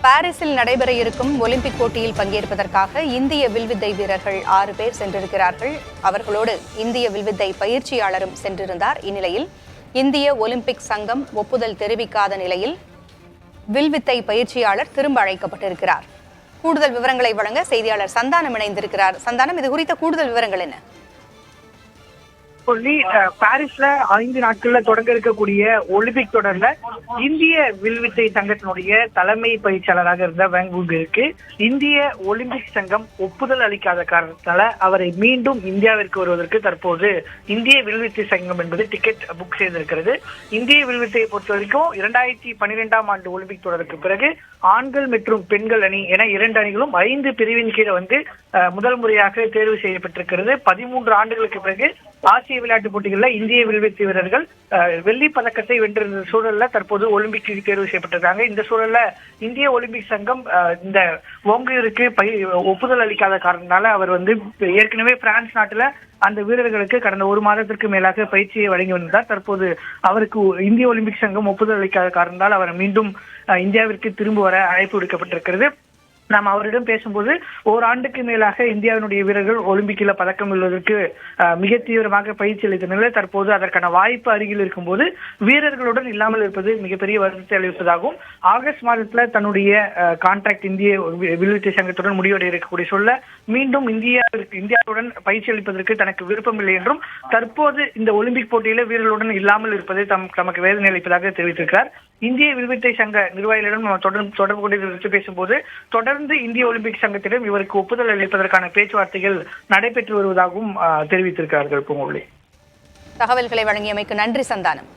பாரிஸில் நடைபெற இருக்கும் ஒலிம்பிக் போட்டியில் பங்கேற்பதற்காக இந்திய வில்வித்தை வீரர்கள் 6 பேர் சென்றிருக்கிறார்கள். அவர்களோடு இந்திய வில்வித்தை பயிற்சியாளரும் சென்றிருந்தார். இந்நிலையில் இந்திய ஒலிம்பிக் சங்கம் ஒப்புதல் தெரிவிக்காத நிலையில் வில்வித்தை பயிற்சியாளர் திரும்ப அழைக்கப்பட்டிருக்கிறார். கூடுதல் விவரங்களை வழங்க செய்தியாளர் சந்தானம் இணைந்திருக்கிறார். சந்தானம், இது குறித்த கூடுதல் விவரங்கள் என்ன? பாரிஸ்ல 5 நாட்கள்ல தொடங்க இருக்கக்கூடிய ஒலிம்பிக் தொடர்ல இந்திய வில்வித்தை சங்கத்தினுடைய தலைமை பயிற்சியாளராக இருந்த வேங்குக்கு இந்திய ஒலிம்பிக் சங்கம் ஒப்புதல் அளிக்காத காரணத்தால அவரை மீண்டும் இந்தியாவிற்கு வருவதற்கு தற்போது இந்திய வில்வித்தை சங்கம் என்பது டிக்கெட் புக் செய்திருக்கிறது. இந்திய வில்வித்தையை பொறுத்த வரைக்கும் 2012ஆம் ஆண்டு ஒலிம்பிக் தொடருக்கு பிறகு ஆண்கள் மற்றும் பெண்கள் அணி என 2 அணிகளும் 5 பிரிவின் கீழே முதல் முறையாக தேர்வு செய்யப்பட்டிருக்கிறது. 13 ஆண்டுகளுக்கு பிறகு ஆசிய விளையாட்டுப் போட்டிகளில் இந்திய வில்வித்தை வீரர்கள் வெள்ளி பதக்கத்தை வென்றிருந்த சூழல்ல தற்போது ஒலிம்பிக் தேர்வு செய்யப்பட்டிருக்காங்க. இந்த சூழல்ல இந்திய ஒலிம்பிக் சங்கம் இந்த ஓங்கிற்கு ஒப்புதல் அளிக்காத காரணத்தால அவர் ஏற்கனவே பிரான்ஸ் நாட்டுல அந்த வீரர்களுக்கு கடந்த 1 மாதத்திற்கு மேலாக பயிற்சியை வழங்கி வந்தார். தற்போது அவருக்கு இந்திய ஒலிம்பிக் சங்கம் ஒப்புதல் அளிக்காத காரணத்தால் அவர் மீண்டும் இந்தியாவிற்கு திரும்ப வர அழைப்பு விடுக்கப்பட்டிருக்கிறது. நாம் அவரிடம் பேசும்போது ஓராண்டுக்கு மேலாக இந்தியாவினுடைய வீரர்கள் ஒலிம்பிக்கில் பதக்கம் வெல்வதற்கு மிக தீவிரமாக பயிற்சி அளித்த நிலையில் தற்போது அதற்கான வாய்ப்பு அருகில் இருக்கும்போது வீரர்களுடன் இல்லாமல் இருப்பது மிகப்பெரிய வருத்தத்தை அளிப்பதாகவும் ஆகஸ்ட் மாதத்துல தன்னுடைய கான்ட்ராக்ட் இந்திய வில்வித்தை சங்கத்துடன் முடிவடைய இருக்கக்கூடிய சொல்ல மீண்டும் இந்தியாவுடன் பயிற்சி அளிப்பதற்கு தனக்கு விருப்பம் இல்லை என்றும் தற்போது இந்த ஒலிம்பிக் போட்டியில வீரர்களுடன் இல்லாமல் இருப்பதை தமக்கு வேதனை அளிப்பதாக தெரிவித்திருக்கிறார். இந்திய வில்வித்தை சங்க நிர்வாகிகளிடம் தொடர்பு கொண்டு பேசும்போது தொடர்ந்து இந்திய ஒலிம்பிக் சங்கத்திடம் இவருக்கு ஒப்புதல் அளிப்பதற்கான பேச்சுவார்த்தைகள் நடைபெற்று வருவதாகவும் தெரிவித்திருக்கிறார்கள். தகவல்களை வழங்கியமைக்கு நன்றி சந்தானம்.